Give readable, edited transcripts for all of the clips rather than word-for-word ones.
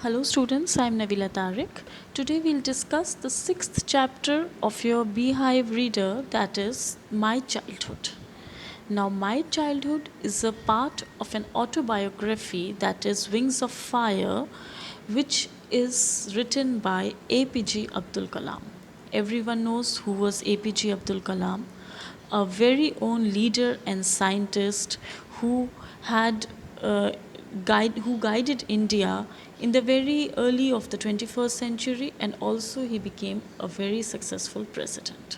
Hello students, I am Nabila Tariq. Today we'll discuss the 6th chapter of your Beehive reader, that is My Childhood. Now My Childhood is a part of an autobiography, that is Wings of Fire, which is written by APJ Abdul Kalam. Everyone knows who was APJ Abdul Kalam, a very own leader and scientist who had who guided India in the very early of the 21st century, and also he became a very successful president.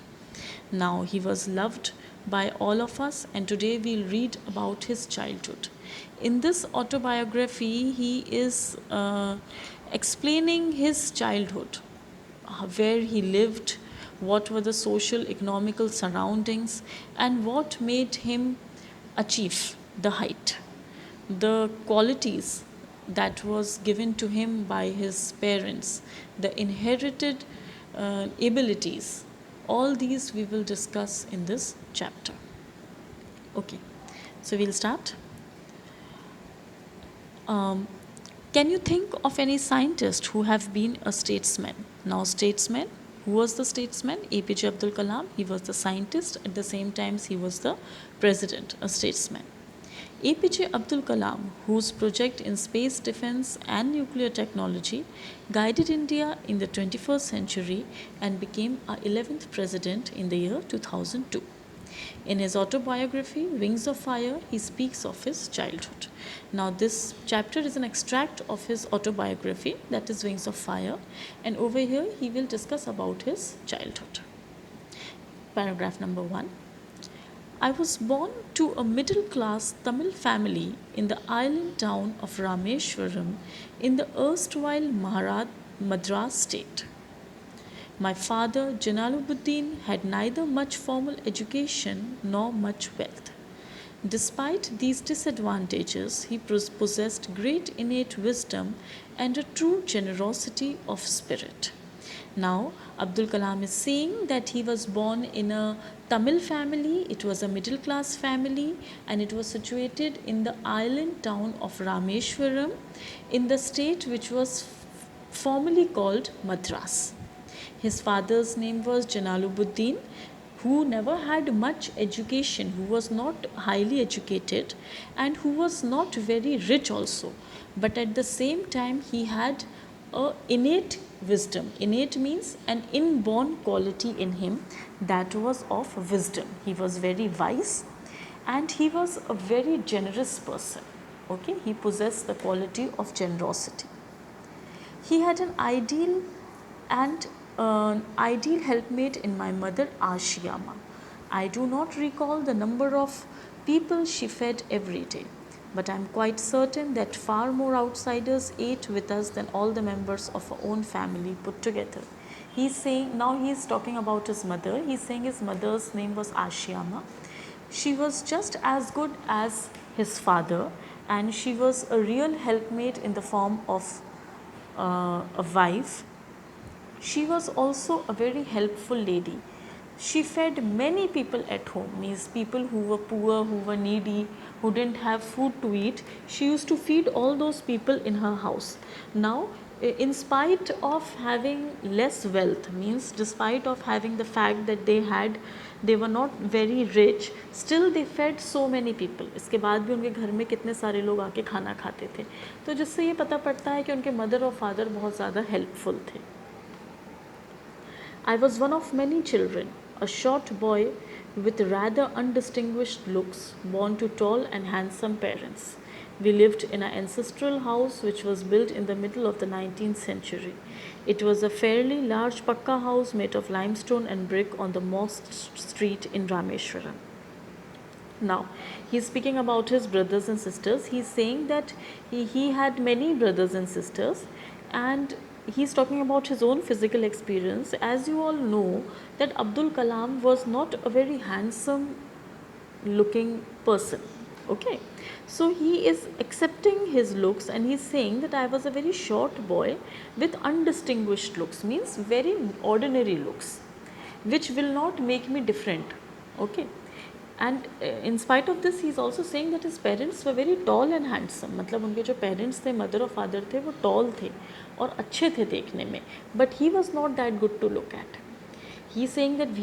Now he was loved by all of us, and today we'll read about his childhood. In this autobiography, he is explaining his childhood, where he lived, what were the social economical surroundings, and what made him achieve the height, the qualities that was given to him by his parents, the inherited abilities. All these we will discuss in this chapter. Okay, so we'll start. Can you think of any scientist who have been a statesman? Now, statesman. Who was the statesman? APJ Abdul Kalam. He was the scientist. At the same time, he was the president, a statesman. APJ Abdul Kalam, whose project in space defense and nuclear technology guided India in the 21st century and became our 11th president in the year 2002. In his autobiography, Wings of Fire, he speaks of his childhood. Now, this chapter is an extract of his autobiography, that is Wings of Fire, and over here he will discuss about his childhood. Paragraph number 1. I was born to a middle class Tamil family in the island town of Rameshwaram in the erstwhile Madras state. My father, Jalaluddin, had neither much formal education nor much wealth. Despite these disadvantages, he possessed great innate wisdom and a true generosity of spirit. Now, Abdul Kalam is saying that he was born in a Tamil family, it was a middle class family, and it was situated in the island town of Rameshwaram in the state which was formerly called Madras. His father's name was Jalaluddin, who never had much education, who was not highly educated, and who was not very rich also. But at the same time, he had a innate wisdom. Innate means an inborn quality in him, that was of wisdom. He was very wise and he was a very generous person. Okay, he possessed the quality of generosity. He had an ideal helpmate in my mother Ashiyama. I do not recall the number of people she fed every day, but I am quite certain that far more outsiders ate with us than all the members of our own family put together. He is saying, now he is talking about his mother. He is saying his mother's name was Ashiyama. She was just as good as his father, and she was a real helpmate in the form of a wife. She was also a very helpful lady. She fed many people at home, means people who were poor, who were needy, who didn't have food to eat. She used to feed all those people in her house. Now, in spite of having less wealth, means despite of having the fact that they were not very rich, still they fed so many people. इसके बाद भी उनके घर में कितने सारे लोग आके खाना खाते थे, तो जिससे ये पता पड़ता है कि उनके मदर और फादर बहुत ज़्यादा हेल्पफुल थे. I was one of many children, a short boy with rather undistinguished looks, born to tall and handsome parents. We lived in an ancestral house which was built in the middle of the 19th century. It was a fairly large pakka house made of limestone and brick on the Mosque Street in Rameshwaram. Now, he is speaking about his brothers and sisters. He is saying that he had many brothers and sisters, and he is talking about his own physical experience. As you all know, that Abdul Kalam was not a very handsome looking person. Okay, so he is accepting his looks and he is saying that I was a very short boy with undistinguished looks, means very ordinary looks, which will not make me different. Okay, and in spite of this he is also saying that his parents were very tall and handsome, मतलब उनके जो parents थे, mother और father थे, वो toll थे और अच्छे थे देखने में, but he was not that good to look at. He is saying that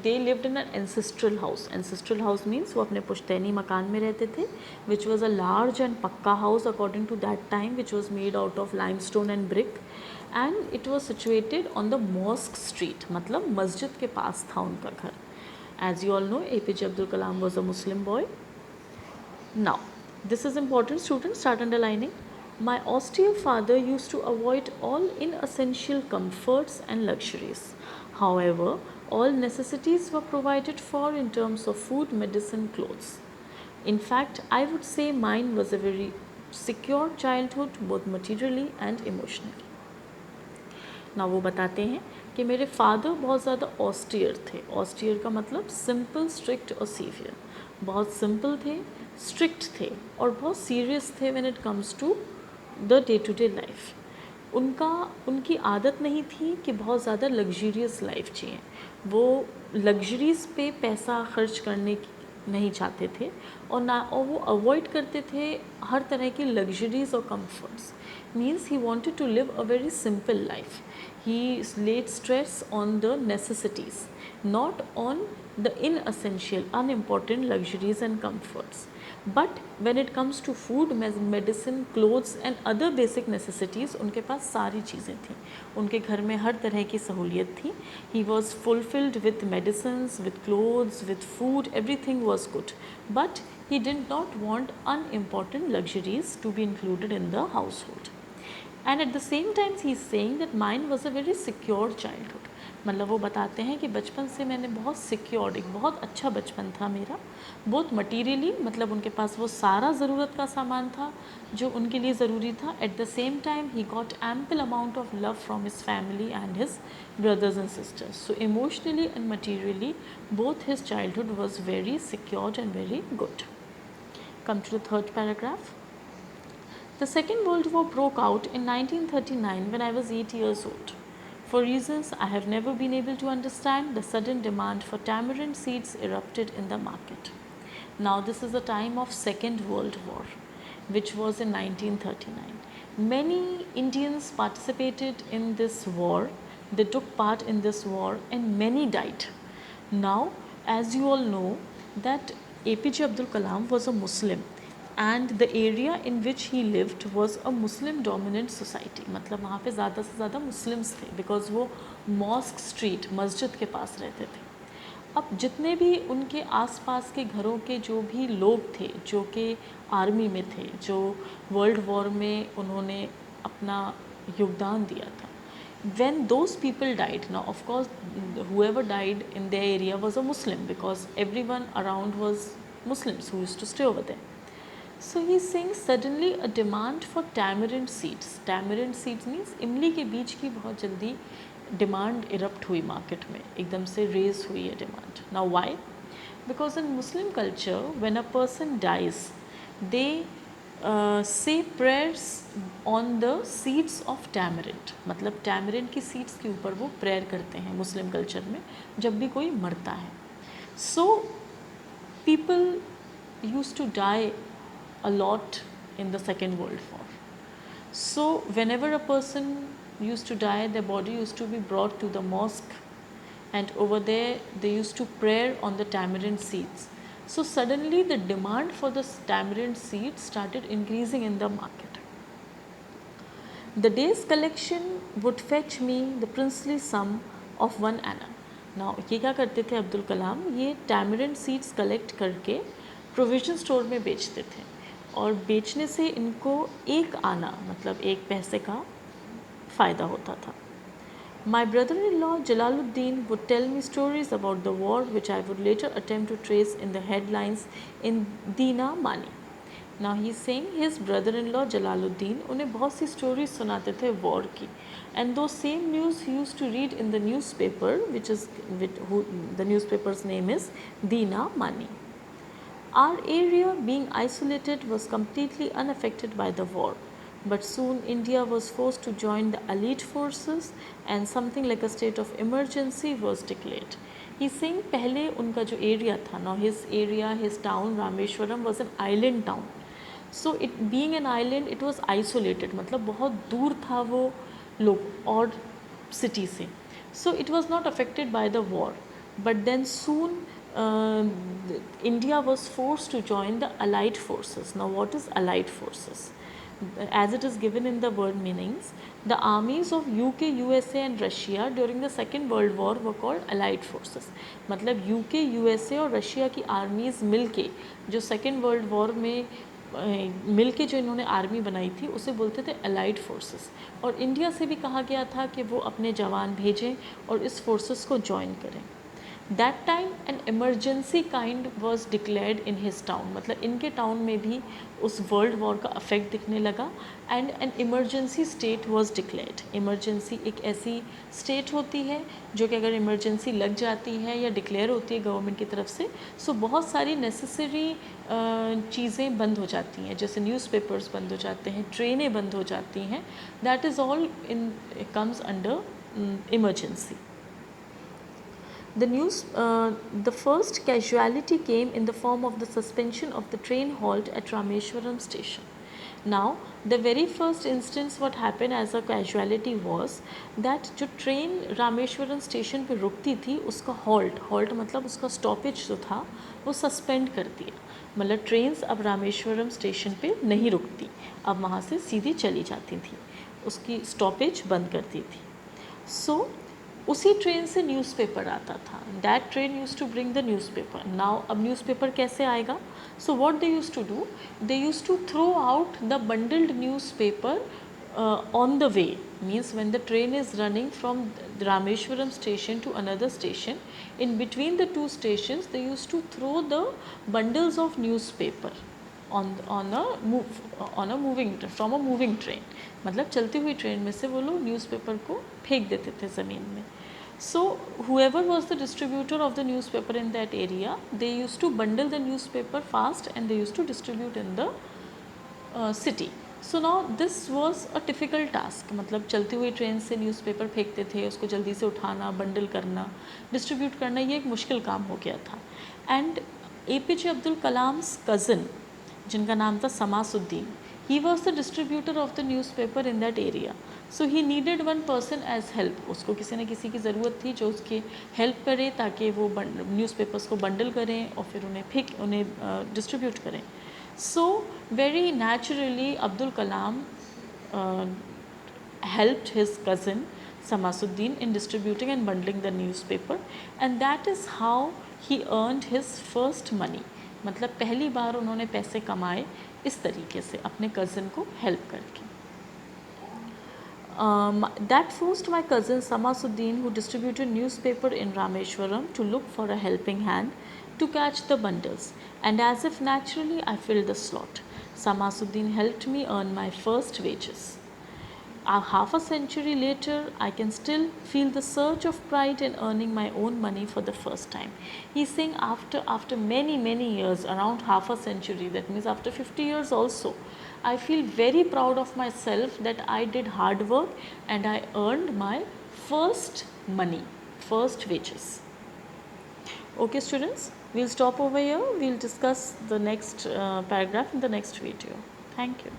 they lived in an ancestral house. Ancestral house means वो अपने पुश्तैनी मकान में रहते थे, which was a large and पक्का house according to that time, which was made out of limestone and brick, and it was situated on the mosque street, मतलब मस्जिद के पास था उनका घर. As you all know, APJ Abdul Kalam was a Muslim boy. Now, this is important, students, start underlining. My austere father used to avoid all inessential comforts and luxuries. However, all necessities were provided for in terms of food, medicine, clothes. In fact, I would say mine was a very secure childhood, both materially and emotionally. ना वो बताते हैं कि मेरे father बहुत ज़्यादा austere थे. Austere का मतलब सिंपल, स्ट्रिक्ट और सीवियर. बहुत सिंपल थे, स्ट्रिक्ट थे और बहुत सीरियस थे when it comes to the day to day life. उनकी आदत नहीं थी कि बहुत ज़्यादा लग्जरियस लाइफ जिए. वो लग्जरीज़ पे पैसा खर्च करने की नहीं चाहते थे और वो अवॉइड करते थे हर तरह की लग्जरीज़ और comforts. Means he wanted to live a very simple life. He laid stress on the necessities, not on the inessential, unimportant luxuries and comforts. But when it comes to food, medicine, clothes and other basic necessities, उनके पास सारी चीज़ें थी. उनके घर में हर तरह की सहूलियत थी. He was fulfilled with medicines, with clothes, with food, everything was good. But he did not want unimportant luxuries to be included in the household. And eight the same times he is saying that mind was a very secure childhood. मतलब वो बताते हैं कि बचपन से मैंने बहुत secured, एक बहुत अच्छा बचपन था मेरा, बहुत मटीरियली, मतलब उनके पास वो सारा ज़रूरत का सामान था जो उनके लिए ज़रूरी था. At the same time he got ample amount of love from his family and his brothers and sisters. So emotionally and materially both his childhood was very secured and very good. Come to the third paragraph. The Second World War broke out in 1939 when I was 8 years old. For reasons I have never been able to understand, the sudden demand for tamarind seeds erupted in the market. Now this is the time of Second World War, which was in 1939. Many Indians participated in this war. They took part in this war and many died. Now, as you all know, that APJ Abdul Kalam was a Muslim and the area in which he lived was a Muslim dominant society. मतलब वहाँ पे ज़्यादा से ज़्यादा Muslims थे because वो mask street, मस्जिद के पास रहते थे. अब जितने भी उनके आसपास के घरों के जो भी लोग थे जो कि आर्मी में थे, जो वर्ल्ड वॉर में उन्होंने अपना योगदान दिया था, when those people died, now of course whoever died in their area was a Muslim because everyone around was Muslims who used to stay over there. So he is saying suddenly a demand for tamarind seeds. Tamarind seeds means इमली के बीज की बहुत जल्दी demand erupt हुई market में, एकदम से रेज हुई है demand. Now why? Because in Muslim culture when a person dies they say prayers on the seeds of tamarind. मतलब टैमरिंड की सीड्स के ऊपर वो प्रेयर करते हैं मुस्लिम कल्चर में जब भी कोई मरता है. So people use to die a lot in the Second World War. So whenever a person used to die, their body used to be brought to the mosque and over there they used to pray on the tamarind seeds. So suddenly the demand for the tamarind seeds started increasing in the market. The day's collection would fetch me the princely sum of 1 anna. Now ये क्या करते थे अब्दुल कलाम, ये tamarind seeds collect करके provision store में बेचते थे और बेचने से इनको 1 आना मतलब 1 पैसे का फ़ायदा होता था. My brother in law Jalaluddin would tell me stories about the war which I would later attempt to trace in the headlines in Dina Mani. Now he saying his brother in law Jalaluddin उन्हें बहुत सी स्टोरीज सुनाते थे वॉर की, and though same news he used to read in the newspaper which is the newspaper's name is Dina Mani. Our area, being isolated, was completely unaffected by the war. but soon India was forced to join the elite forces and something like a state of emergency was declared. He's saying पहले उनका जो area था, now his area, his town Rameshwaram was an island town. So it being an island, it was isolated, मतलब बहुत दूर था वो लोग और city से. So it was not affected by the war. But then soon India was forced to join the allied forces. Now what is allied forces? As it is given in the word meanings, the armies of UK, USA and Russia during the Second World War were called allied forces. मतलब UK, USA और Russia की armies मिलके जो second world war में मिलके जो इन्होंने army बनाई थी उसे बोलते थे अलाइड फोर्सेस. और इंडिया से भी कहा गया था कि वो अपने जवान भेजें और इस फोर्सेस को ज्वाइन करें. That time N emergency kind was declared in his town. मतलब इनके टाउन में भी उस वर्ल्ड वॉर का अफेक्ट दिखने लगा and an emergency state was declared. Emergency एक ऐसी स्टेट होती है जो कि अगर इमरजेंसी लग जाती है या डिक्लेयर होती है गवर्नमेंट की तरफ से, सो बहुत सारी नेसेसरी चीज़ें बंद हो जाती हैं, जैसे न्यूज़पेपर्स बंद हो जाते हैं, ट्रेनें बंद हो जाती हैं. That is all in comes under emergency. The first casualty came in the form of the suspension of the train halt at Rameshwaram station. Now, the very first instance what happened as a casualty was that जो train Rameswaram station पे रुकती थी उसका halt मतलब उसका stoppage जो था वो सस्पेंड कर दिया. मतलब ट्रेन्स अब रामेश्वरम स्टेशन पे नहीं रुकती, अब वहाँ से सीधी चली जाती थी, उसकी स्टॉपेज बंद कर दी थी. सो उसी ट्रेन से न्यूज़पेपर आता था. That train use to bring the newspaper. Now अब न्यूज़पेपर कैसे आएगा? So what they use to do, they use to throw out the bundled newspaper on the way. Means when the train is running from the Rameshwaram station to another station, in between the two stations they used to throw the bundles of newspaper on a moving from a moving train. मतलब चलती हुई train में से वो लोग newspaper को फेंक देते थे ज़मीन में. So whoever was the distributor of the newspaper in that area, they used to bundle the newspaper fast and they used to distribute in the city. So now this was a difficult task. मतलब चलती हुई train से newspaper फेंकते थे, उसको जल्दी से उठाना, बंडल करना, डिस्ट्रीब्यूट करना, ये एक मुश्किल काम हो गया था. And APJ Abdul Kalam's cousin जिनका नाम था Samasuddin, he was the distributor of the newspaper in that area. So he needed one person as help. उसको किसी न किसी की ज़रूरत थी जो उसकी हेल्प करे ताकि वो न्यूज़पेपर्स को बंडल करें और फिर उन्हें डिस्ट्रीब्यूट करें. So very naturally Abdul Kalam helped his cousin Samasuddin in distributing and bundling the newspaper, and that is how he earned his first money. मतलब पहली बार उन्होंने पैसे कमाए इस तरीके से अपने cousin को help करके. That forced my cousin Samasuddin, who distributed newspaper in Rameshwaram, to look for a helping hand to catch the bundles, and as if naturally I filled the slot. Samasuddin helped me earn my first wages. Half a century later, I can still feel the surge of pride in earning my own money for the first time. He's saying after many years, around half a century, that means after 50 years also, I feel very proud of myself that I did hard work and I earned my first money, first wages. Okay students, we'll stop over here. We'll discuss the next paragraph in the next video. Thank you.